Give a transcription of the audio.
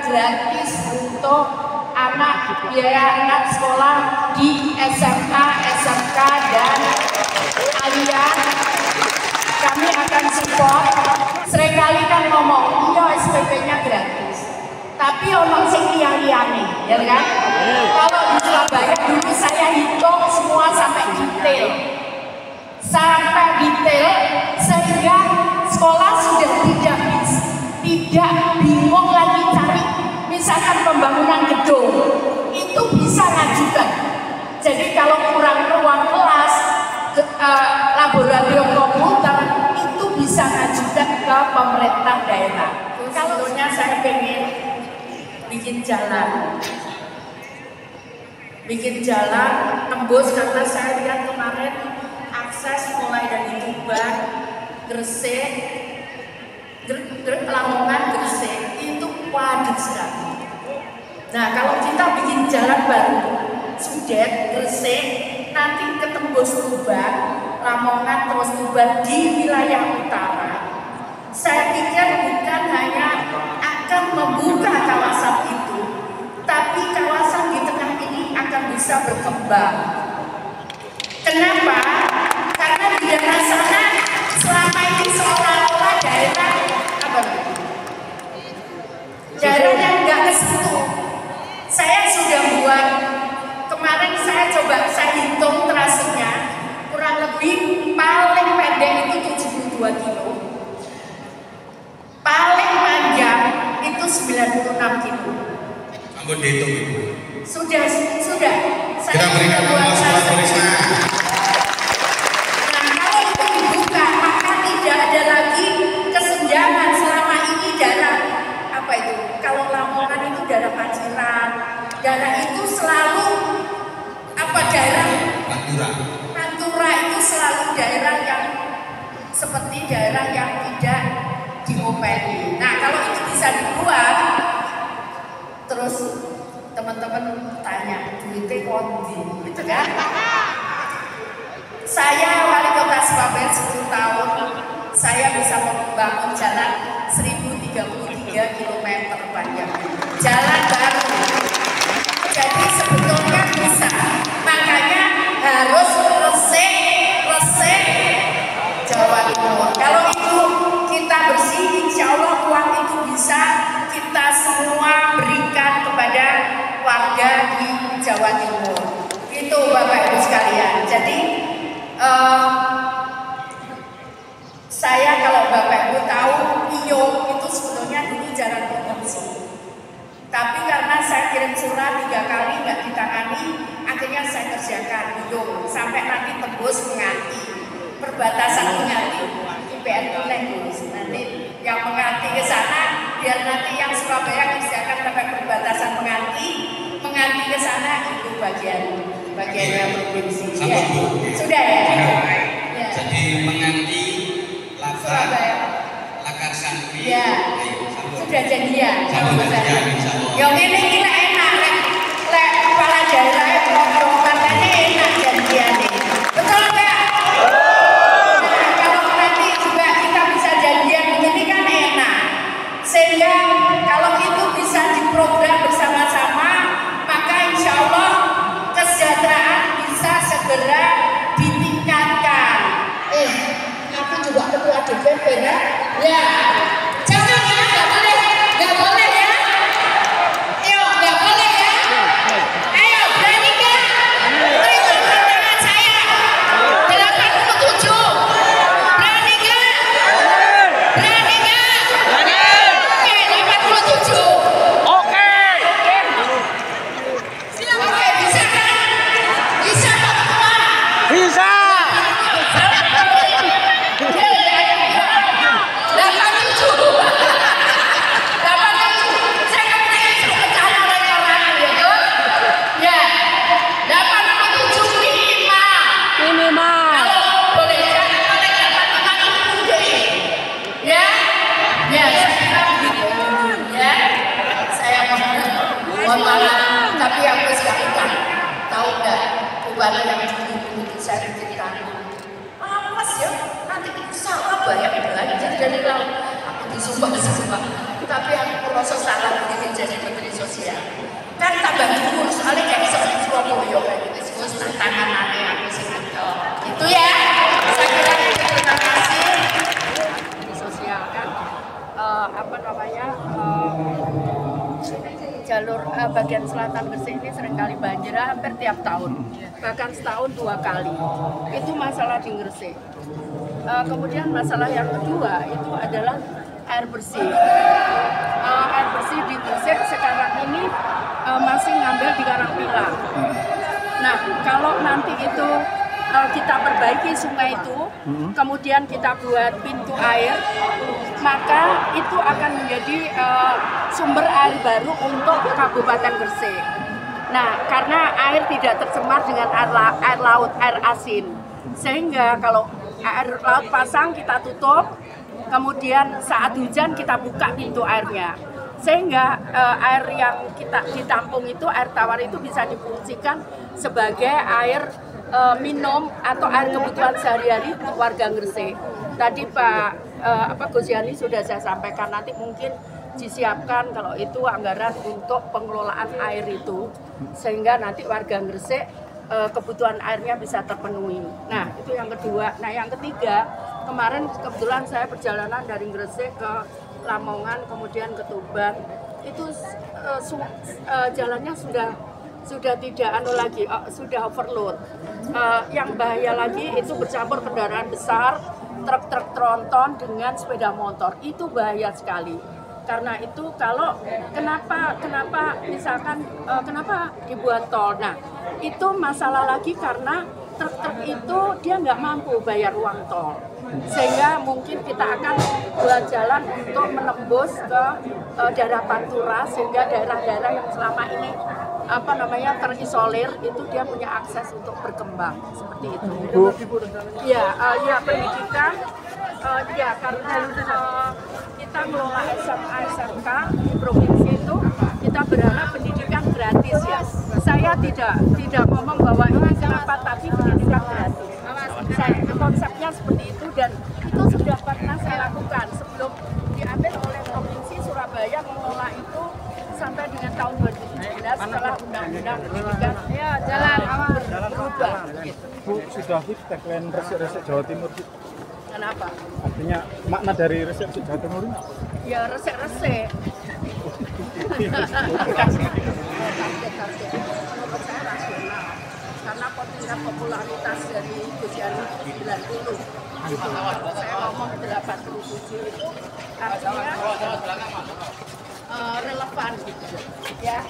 gratis untuk biaya anak sekolah di SMA, SMK dan kalian. Kami akan support. Seringkali kan ngomong, iya SPP-nya gratis. Tapi ngomong sing liyane, ya kan? Kalau di Surabaya dulu saya hitung semua sampai detail. Sehingga sekolah sudah tidak bingung lagi cari misalkan pembangunan gedung itu bisa ngajukan. Jadi kalau kurang ruang kelas, laboratorium komputer itu bisa ngajukan ke pemerintah daerah. Sebelumnya saya pengen bikin jalan tembus karena saya lihat kemarin akses mulai dari Tuban, Gresik, Lamongan, Gresik itu padat sekali. Nah kalau kita bikin jalan baru Sudet, Gresik, nanti ketembus Tuban, Lamongan terus Tuban di wilayah utara, saya pikir bukan hanya akan membuka kawasan itu, tapi kawasan di tengah ini akan bisa berkembang. Kenapa? Karena di daerah sana selama ini seolah-olah daerah yang nggak kesentuh. Saya sudah buat kemarin, saya hitung trasenya kurang lebih paling pendek itu 72 kilo, paling panjang itu 96 kilo. Kamu dihitung itu? Sudah. Kita berikan nama sekolah Turisma. Nah kalau itu dibuka maka tidak ada lagi kesenjangan. Selama ini daerah apa itu? Kalau Lamongan itu daerah Paciran, daerah itu selalu daerah Pantura itu selalu daerah yang seperti daerah yang tidak diopeni. Nah kalau itu bisa dibuat, terus teman-teman tanya duitnya kondi, gitu kan? Saya wali kota Surabaya 10 tahun, saya bisa membangun jalan 1033 km panjang, jalan baru. Jadi sebetulnya bisa, makanya harus resik Jawa Timur. Kalau itu kita bersih, insya Allah uang itu bisa kita semua berikan kepada warga di Jawa Timur. Itu Bapak Ibu sekalian. Jadi saya kalau Bapak Ibu tahu Iyo itu sebetulnya dulu jalan promosi. Tapi karena saya kirim surat 3 kali nggak ditangani, akhirnya saya kerjakan Iyo sampai nanti tembus Menganti, perbatasan Menganti, IPN Tulus. Nanti yang Menganti ke sana, biar nanti yang Surabaya kerjakan sampai perbatasan Menganti ke sana itu bagiannya provinsi. Ya. Sudah ya? Ya. Jadi Menganti, Lakar Santri. Ya. Sudah jadian. Yang ini kita enak, lek kepala daerah katanya enak jadian. Betul nggak? Nah, kalau nanti juga kita bisa jadian begini kan enak. Sehingga kalau itu bisa diprogram bersama-sama, maka insya Allah kesejahteraan bisa segera ditingkatkan. Aku juga ketua DPP ya? Ya. Jangan ya, nggak boleh ya. Ayo, nggak boleh ya. Ayo, berani nggak? Berikan tangan saya. 87. Berani nggak? Berani nggak? Oke, 87. Oke. Oke, bisa kan? Bisa Pak Ketua? Bisa. 87. Mohon maaf, tapi aku sekarang tahu nggak kubana yang dulu itu saya ceritakan. Awas ya, nanti salah banyak belanja dari laut. Aku disumpah, tapi aku merasa salah begini jadi jalur bagian selatan Gresik ini seringkali banjir hampir tiap tahun, bahkan setahun 2 kali. Itu masalah di Gresik. Kemudian masalah yang kedua itu adalah air bersih. Air bersih di Gresik sekarang ini masih ngambil di Karangpilang. Nah, kalau nanti itu kita perbaiki sungai itu, kemudian kita buat pintu air, maka itu akan menjadi sumber air baru untuk Kabupaten Gresik. Nah, karena air tidak tercemar dengan air laut, air asin, sehingga kalau air laut pasang kita tutup, kemudian saat hujan kita buka pintu airnya, sehingga air yang kita ditampung itu, air tawar itu bisa difungsikan sebagai air minum atau air kebutuhan sehari-hari untuk warga Gresik. Tadi Pak Gus Yani sudah saya sampaikan, nanti mungkin disiapkan kalau itu anggaran untuk pengelolaan air itu, sehingga nanti warga Gresik kebutuhan airnya bisa terpenuhi. Nah, itu yang kedua. Nah, yang ketiga, kemarin kebetulan saya perjalanan dari Gresik ke Lamongan, kemudian ke Tuban, itu jalannya sudah tidak sudah overload. Yang bahaya lagi itu bercampur kendaraan besar, truk-truk tronton dengan sepeda motor. Itu bahaya sekali. Karena itu kenapa misalkan kenapa dibuat tol? Nah, itu masalah lagi karena truk-truk itu dia nggak mampu bayar uang tol. Sehingga mungkin kita akan buat jalan untuk menembus ke daerah Pantura, sehingga daerah-daerah yang selama ini terisolir itu dia punya akses untuk berkembang seperti itu. Ya pendidikan ya karena kita ngelola SMA SMK di provinsi itu, kita berharap pendidikan gratis ya. Saya tidak ngomong bahwa ini kenapa, tapi pendidikan gratis. Konsepnya seperti itu, dan itu sudah pernah saya lakukan sebelum diambil oleh Provinsi Surabaya mengelola itu sampai dengan tahun 2017 setelah undang-undang pendidikan jalan berubah. Bu, sudah fit tagline Resik Jawa Timur. Kenapa? Artinya makna dari Resik Jawa Timur ini apa? Ya resik-resik. Target menurut saya rasional, karena tingkat popularitas dari Gus Yani 90 gitu. Saya ngomong 87 itu artinya relevan gitu ya.